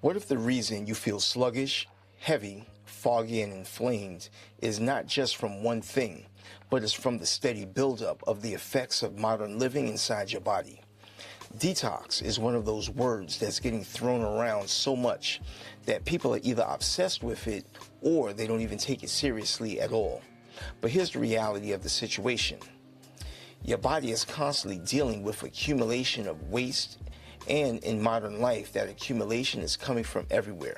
What if the reason you feel sluggish, heavy, foggy, and inflamed is not just from one thing, but is from the steady buildup of the effects of modern living inside your body? Detox is one of those words that's getting thrown around so much that people are either obsessed with it or they don't even take it seriously at all. But here's the reality of the situation. Your body is constantly dealing with accumulation of waste, and in modern life, that accumulation is coming from everywhere.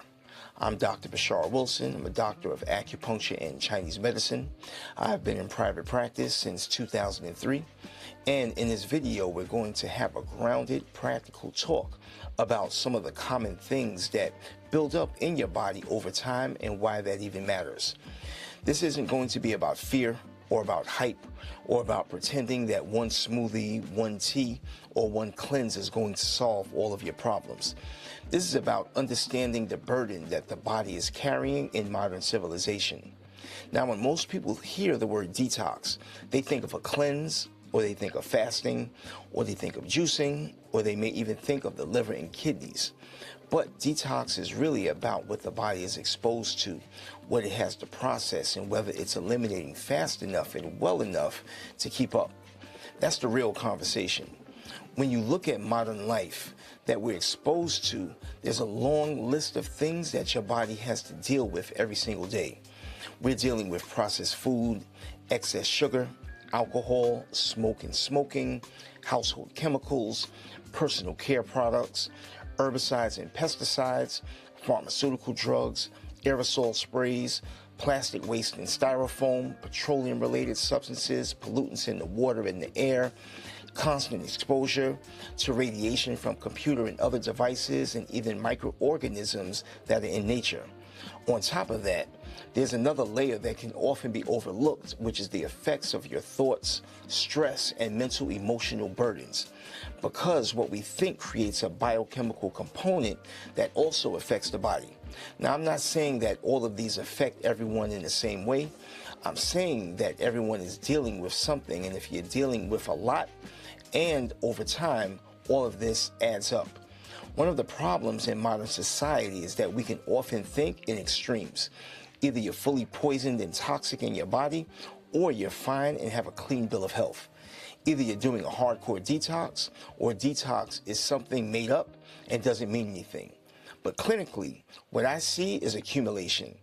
I'm Dr. Bishara Wilson. I'm a doctor of Acupuncture and Chinese Medicine. I've been in private practice since 2003. And in this video, we're going to have a grounded, practical talk about some of the common things that build up in your body over time and why that even matters. This isn't going to be about fear or about hype or about pretending that one smoothie, one tea, or one cleanse is going to solve all of your problems. This is about understanding the burden that the body is carrying in modern civilization. Now, when most people hear the word detox, they think of a cleanse, or they think of fasting, or they think of juicing, or they may even think of the liver and kidneys. But detox is really about what the body is exposed to, what it has to process, and whether it's eliminating fast enough and well enough to keep up. That's the real conversation. When you look at modern life that we're exposed to, there's a long list of things that your body has to deal with every single day. We're dealing with processed food, excess sugar, alcohol, smoking, household chemicals, personal care products, herbicides and pesticides, pharmaceutical drugs, aerosol sprays, plastic waste and styrofoam, petroleum-related substances, pollutants in the water and the air, constant exposure to radiation from computer and other devices, and even microorganisms that are in nature. On top of that, there's another layer that can often be overlooked, which is the effects of your thoughts, stress, and mental emotional burdens. Because what we think creates a biochemical component that also affects the body. Now, I'm not saying that all of these affect everyone in the same way. I'm saying that everyone is dealing with something, and if you're dealing with a lot, and over time, all of this adds up. One of the problems in modern society is that we can often think in extremes. Either you're fully poisoned and toxic in your body, or you're fine and have a clean bill of health. Either you're doing a hardcore detox, or detox is something made up and doesn't mean anything. But clinically, what I see is accumulation.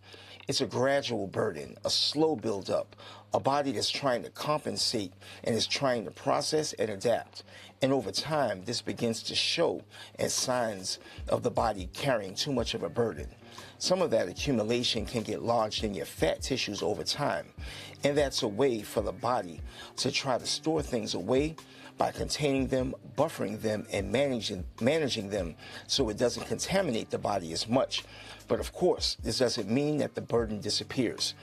It's a gradual burden, a slow buildup, a body that's trying to compensate and is trying to process and adapt. And over time, this begins to show as signs of the body carrying too much of a burden. Some of that accumulation can get lodged in your fat tissues over time, and that's a way for the body to try to store things away by containing them, buffering them, and managing them so it doesn't contaminate the body as much. But of course, this doesn't mean that the burden disappears.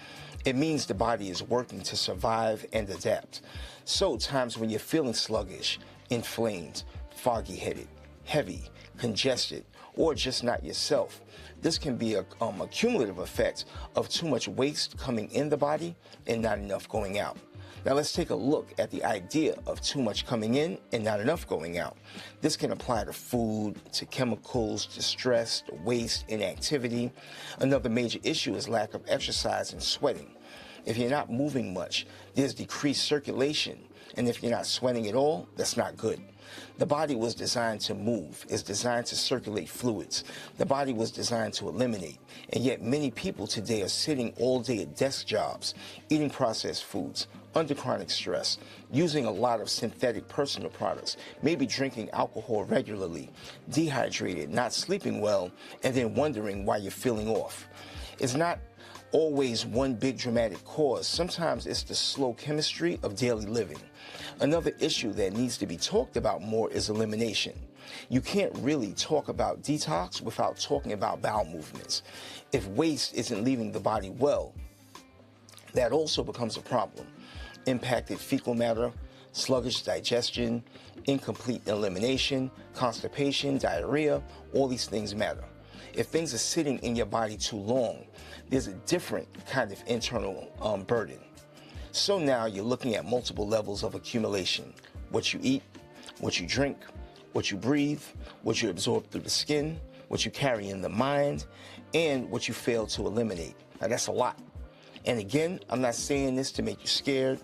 It means the body is working to survive and adapt. So times when you're feeling sluggish, inflamed, foggy-headed, heavy, congested, or just not yourself, this can be a cumulative effect of too much waste coming in the body and not enough going out. Now let's take a look at the idea of too much coming in and not enough going out. This can apply to food, to chemicals, to stress, to waste, inactivity. Another major issue is lack of exercise and sweating. If you're not moving much, there's decreased circulation. And if you're not sweating at all, that's not good. The body was designed to move, is designed to circulate fluids. The body was designed to eliminate. And yet many people today are sitting all day at desk jobs, eating processed foods, under chronic stress, using a lot of synthetic personal products, maybe drinking alcohol regularly, dehydrated, not sleeping well, and then wondering why you're feeling off. It's not always one big dramatic cause. Sometimes it's the slow chemistry of daily living. Another issue that needs to be talked about more is elimination. You can't really talk about detox without talking about bowel movements. If waste isn't leaving the body well, that also becomes a problem. Impacted fecal matter, sluggish digestion, incomplete elimination, constipation, diarrhea, all these things matter. If things are sitting in your body too long, there's a different kind of internal burden. So now you're looking at multiple levels of accumulation. What you eat, what you drink, what you breathe, what you absorb through the skin, what you carry in the mind, and what you fail to eliminate. Now, that's a lot. And again, I'm not saying this to make you scared.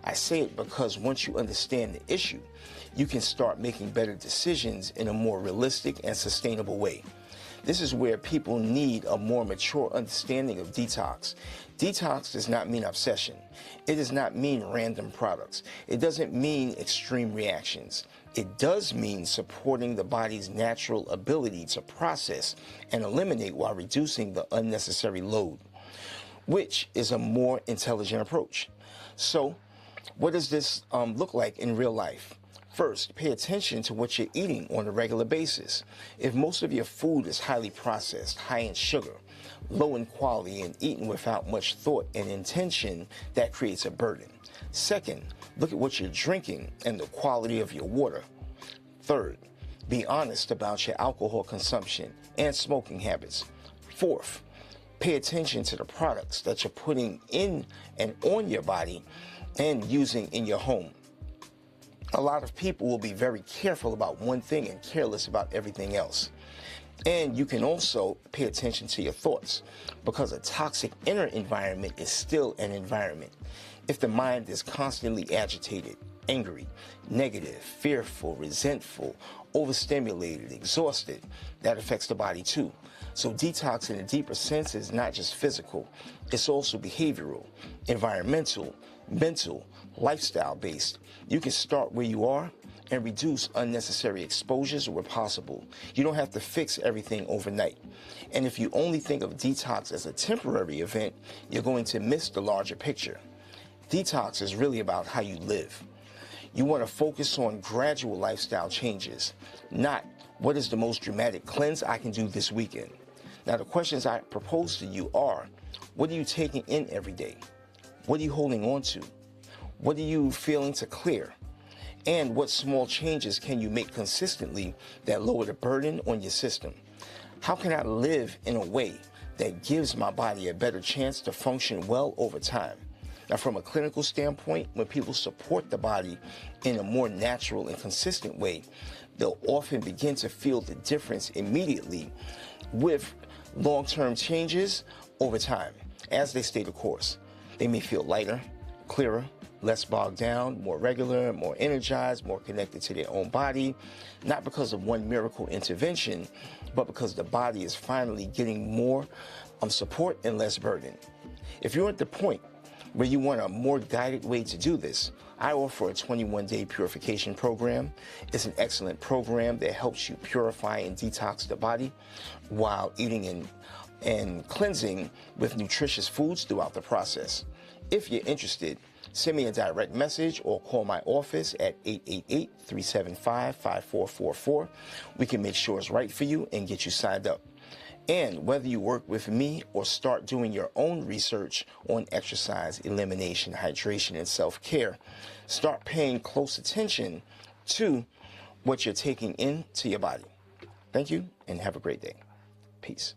I say it because once you understand the issue, you can start making better decisions in a more realistic and sustainable way. This is where people need a more mature understanding of detox. Detox does not mean obsession. It does not mean random products. It doesn't mean extreme reactions. It does mean supporting the body's natural ability to process and eliminate while reducing the unnecessary load, which is a more intelligent approach. So, what does this look like in real life? First, pay attention to what you're eating on a regular basis. If most of your food is highly processed, high in sugar, low in quality, and eaten without much thought and intention, that creates a burden. Second, look at what you're drinking and the quality of your water. Third, be honest about your alcohol consumption and smoking habits. Fourth, pay attention to the products that you're putting in and on your body and using in your home. A lot of people will be very careful about one thing and careless about everything else. And you can also pay attention to your thoughts, because a toxic inner environment is still an environment. If the mind is constantly agitated, angry, negative, fearful, resentful, overstimulated, exhausted, that affects the body too. So detox in a deeper sense is not just physical, it's also behavioral, environmental, mental, lifestyle-based. You can start where you are and reduce unnecessary exposures where possible. You don't have to fix everything overnight. And if you only think of detox as a temporary event, you're going to miss the larger picture. Detox is really about how you live. You want to focus on gradual lifestyle changes, not what is the most dramatic cleanse I can do this weekend. Now, the questions I propose to you are, what are you taking in every day? What are you holding on to? What are you feeling to clear? And what small changes can you make consistently that lower the burden on your system? How can I live in a way that gives my body a better chance to function well over time? Now, from a clinical standpoint, when people support the body in a more natural and consistent way, they'll often begin to feel the difference immediately, with long-term changes over time as they stay the course. They may feel lighter, clearer, less bogged down, more regular, more energized, more connected to their own body, not because of one miracle intervention, but because the body is finally getting more support and less burden. If you're at the point where you want a more guided way to do this, I offer a 21-day purification program. It's an excellent program that helps you purify and detox the body while eating and cleansing with nutritious foods throughout the process. If you're interested, send me a direct message or call my office at 888-375-5444. We can make sure it's right for you and get you signed up. And whether you work with me or start doing your own research on exercise, elimination, hydration, and self-care, start paying close attention to what you're taking into your body. Thank you, and have a great day. Peace.